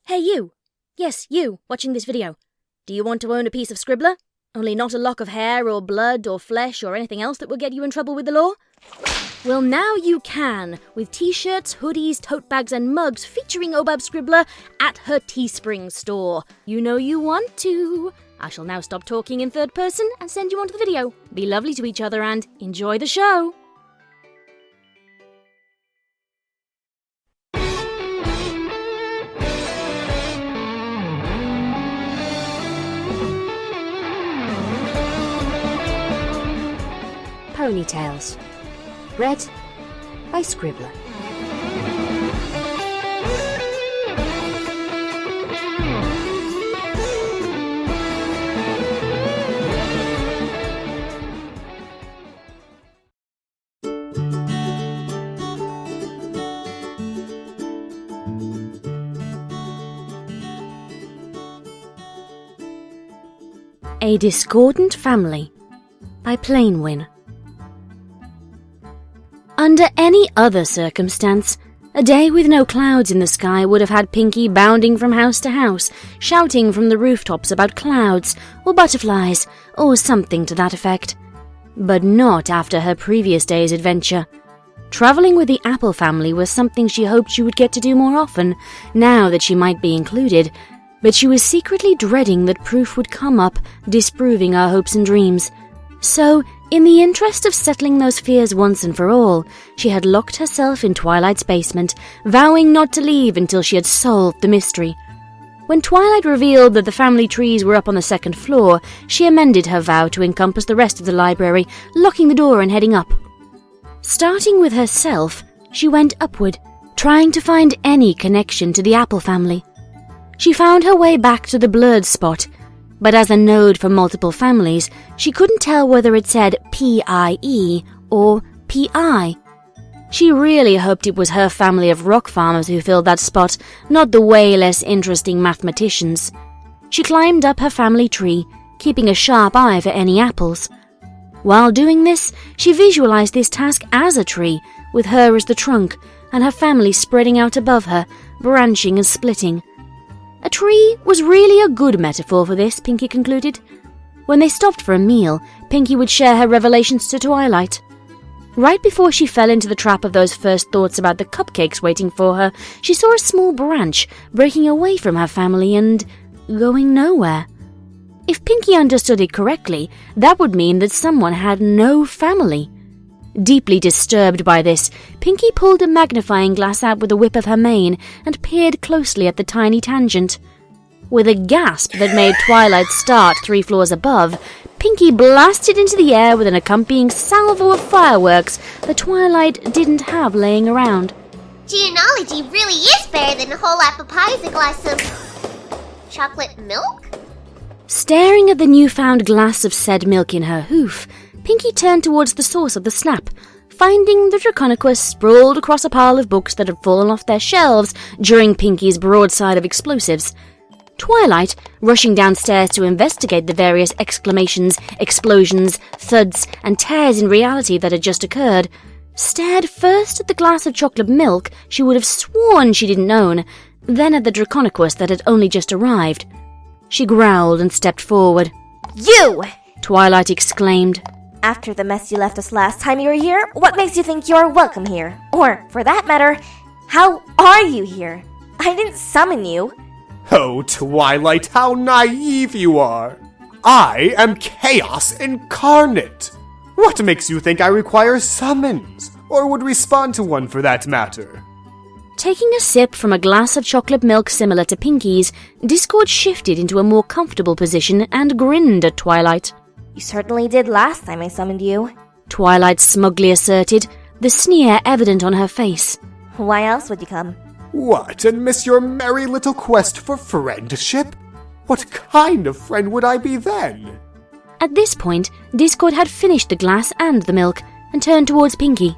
Hey you! Yes, you, watching this video. Do you want to own a piece of Scribbler? Only not a lock of hair or blood or flesh or anything else that will get you in trouble with the law? Well, now you can, with t-shirts, hoodies, tote bags and mugs featuring Obab Scribbler at her Teespring store. You know you want to. I shall now stop talking in third person and send you on to the video. Be lovely to each other and enjoy the show! Ponytails. Read by Scribbler. A Discordant Family by Plainwin. Under any other circumstance, a day with no clouds in the sky would have had Pinkie bounding from house to house, shouting from the rooftops about clouds, or butterflies, or something to that effect. But not after her previous day's adventure. Travelling with the Apple family was something she hoped she would get to do more often, now that she might be included, but she was secretly dreading that proof would come up, disproving her hopes and dreams. So, in the interest of settling those fears once and for all, she had locked herself in Twilight's basement, vowing not to leave until she had solved the mystery. When Twilight revealed that the family trees were up on the second floor, she amended her vow to encompass the rest of the library, locking the door and heading up. Starting with herself, she went upward, trying to find any connection to the Apple family. She found her way back to the blurred spot, but as a node for multiple families, she couldn't tell whether it said P-I-E or P-I. She really hoped it was her family of rock farmers who filled that spot, not the way less interesting mathematicians. She climbed up her family tree, keeping a sharp eye for any apples. While doing this, she visualized this task as a tree, with her as the trunk, and her family spreading out above her, branching and splitting. A tree was really a good metaphor for this, Pinkie concluded. When they stopped for a meal, Pinkie would share her revelations to Twilight. Right before she fell into the trap of those first thoughts about the cupcakes waiting for her, she saw a small branch breaking away from her family and going nowhere. If Pinkie understood it correctly, that would mean that someone had no family. Deeply disturbed by this, Pinkie pulled a magnifying glass out with the whip of her mane and peered closely at the tiny tangent. With a gasp that made Twilight start 3 floors above, Pinkie blasted into the air with an accompanying salvo of fireworks that Twilight didn't have laying around. Genealogy really is better than a whole apple pie with a glass of chocolate milk? Staring at the newfound glass of said milk in her hoof, Pinkie turned towards the source of the snap, finding the Draconicus sprawled across a pile of books that had fallen off their shelves during Pinkie's broadside of explosives. Twilight, rushing downstairs to investigate the various exclamations, explosions, thuds, and tears in reality that had just occurred, stared first at the glass of chocolate milk she would have sworn she didn't own, then at the Draconicus that had only just arrived. She growled and stepped forward. You! Twilight exclaimed. After the mess you left us last time you were here, what makes you think you're welcome here? Or, for that matter, how are you here? I didn't summon you. Oh, Twilight, how naive you are! I am Chaos Incarnate! What makes you think I require summons, or would respond to one for that matter? Taking a sip from a glass of chocolate milk similar to Pinkie's, Discord shifted into a more comfortable position and grinned at Twilight. You certainly did last time I summoned you. Twilight smugly asserted, the sneer evident on her face. Why else would you come? What, and miss your merry little quest for friendship? What kind of friend would I be then? At this point, Discord had finished the glass and the milk, and turned towards Pinkie.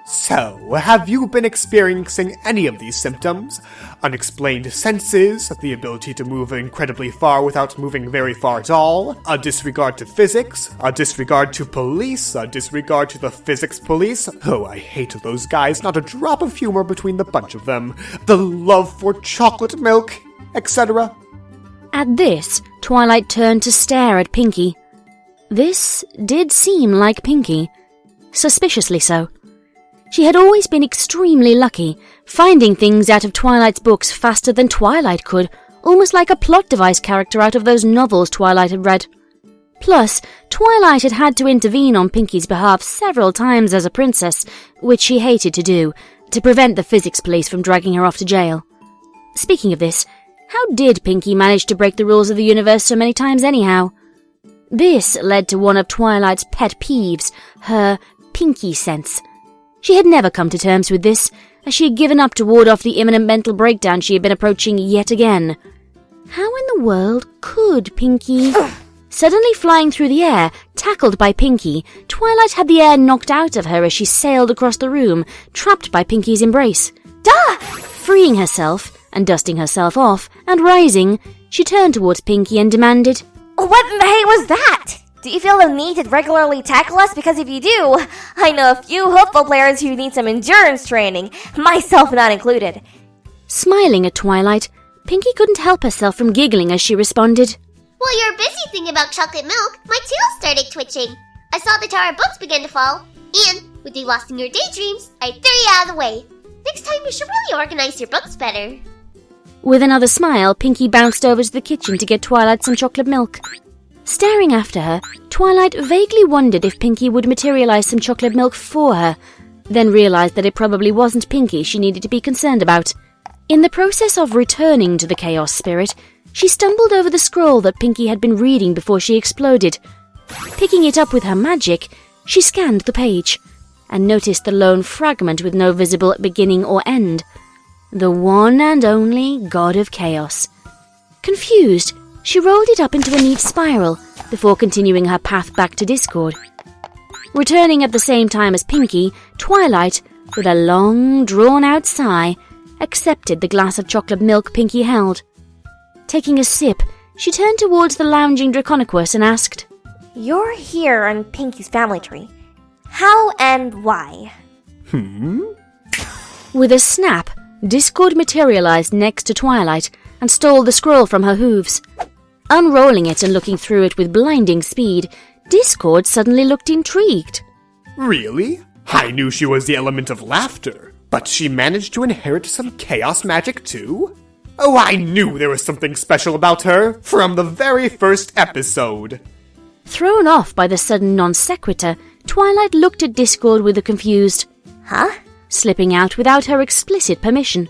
So, have you been experiencing any of these symptoms? Unexplained senses, the ability to move incredibly far without moving very far at all, a disregard to physics, a disregard to police, a disregard to the physics police. Oh, I hate those guys, not a drop of humor between the bunch of them. The love for chocolate milk. etc.? At this, Twilight turned to stare at Pinkie. This did seem like Pinkie. Suspiciously so. She had always been extremely lucky, finding things out of Twilight's books faster than Twilight could, almost like a plot device character out of those novels Twilight had read. Plus, Twilight had had to intervene on Pinkie's behalf several times as a princess, which she hated to do, to prevent the physics police from dragging her off to jail. Speaking of this, how did Pinkie manage to break the rules of the universe so many times anyhow? This led to one of Twilight's pet peeves, her Pinkie sense. She had never come to terms with this, as she had given up to ward off the imminent mental breakdown she had been approaching yet again. How in the world could Pinkie... Suddenly flying through the air, tackled by Pinkie, Twilight had the air knocked out of her as she sailed across the room, trapped by Pinkie's embrace. Duh! Freeing herself, and dusting herself off, and rising, she turned towards Pinkie and demanded, What in the hay was that? Do you feel the need to regularly tackle us? Because if you do, I know a few hopeful players who need some endurance training, myself not included. Smiling at Twilight, Pinkie couldn't help herself from giggling as she responded, While you were busy thinking about chocolate milk, my tail started twitching. I saw the tower books begin to fall, and with you lost in your daydreams, I threw you out of the way. Next time you should really organize your books better. With another smile, Pinkie bounced over to the kitchen to get Twilight some chocolate milk. Staring after her, Twilight vaguely wondered if Pinkie would materialize some chocolate milk for her, then realized that it probably wasn't Pinkie she needed to be concerned about. In the process of returning to the Chaos Spirit, she stumbled over the scroll that Pinkie had been reading before she exploded. Picking it up with her magic, she scanned the page, and noticed the lone fragment with no visible beginning or end. The one and only God of Chaos. Confused, she rolled it up into a neat spiral before continuing her path back to Discord. Returning at the same time as Pinkie, Twilight, with a long, drawn-out sigh, accepted the glass of chocolate milk Pinkie held. Taking a sip, she turned towards the lounging Draconequus and asked, You're here on Pinkie's family tree. How and why? With a snap, Discord materialized next to Twilight and stole the scroll from her hooves. Unrolling it and looking through it with blinding speed, Discord suddenly looked intrigued. Really? I knew she was the element of laughter, but she managed to inherit some chaos magic too? Oh, I knew there was something special about her from the very first episode. Thrown off by the sudden non sequitur, Twilight looked at Discord with a confused, Huh? Slipping out without her explicit permission.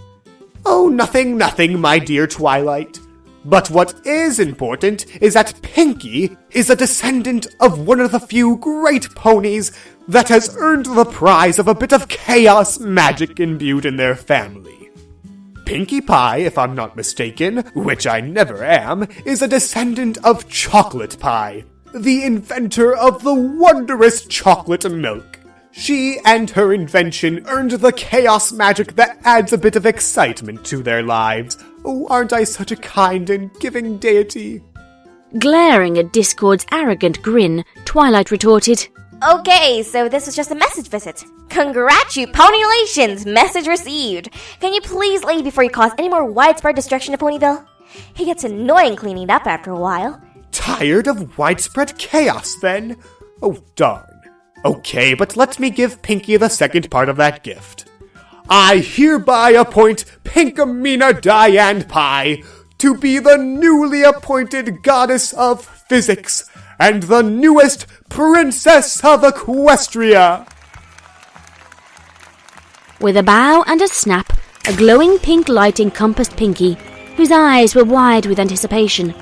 Oh, nothing, my dear Twilight. But what is important is that Pinkie is a descendant of one of the few great ponies that has earned the prize of a bit of chaos magic imbued in their family. Pinkie Pie, if I'm not mistaken, which I never am, is a descendant of Chocolate Pie, the inventor of the wondrous chocolate milk. She and her invention earned the chaos magic that adds a bit of excitement to their lives. Oh, aren't I such a kind and giving deity? Glaring at Discord's arrogant grin, Twilight retorted, Okay, so this was just a message visit. Congratulations! Message received. Can you please leave before you cause any more widespread destruction to Ponyville? It gets annoying cleaning up after a while. Tired of widespread chaos, then? Oh, darn. Okay, but let me give Pinkie the second part of that gift. I hereby appoint Pinkamena Diane Pie to be the newly appointed goddess of physics and the newest princess of Equestria. With a bow and a snap, a glowing pink light encompassed Pinkie, whose eyes were wide with anticipation.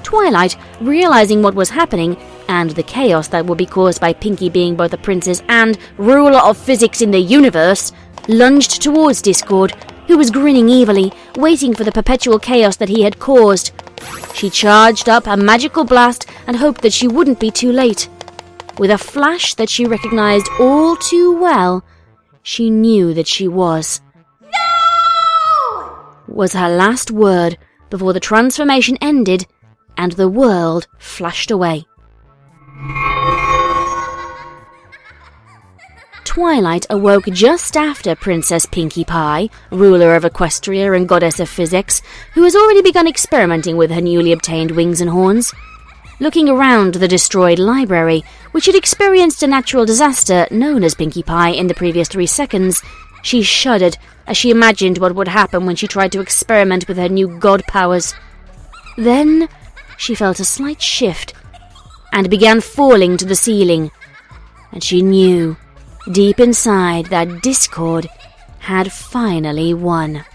Twilight, realizing what was happening, and the chaos that would be caused by Pinkie being both a princess and ruler of physics in the universe, lunged towards Discord, who was grinning evilly, waiting for the perpetual chaos that he had caused. She charged up a magical blast and hoped that she wouldn't be too late. With a flash that she recognized all too well, she knew that she was. No! Was her last word before the transformation ended and the world flashed away. Twilight awoke just after Princess Pinkie Pie, ruler of Equestria and goddess of physics, who has already begun experimenting with her newly obtained wings and horns. Looking around the destroyed library, which had experienced a natural disaster known as Pinkie Pie in the previous 3 seconds, she shuddered as she imagined what would happen when she tried to experiment with her new god powers. Then she felt a slight shift and began falling to the ceiling, and she knew deep inside that discord had finally won.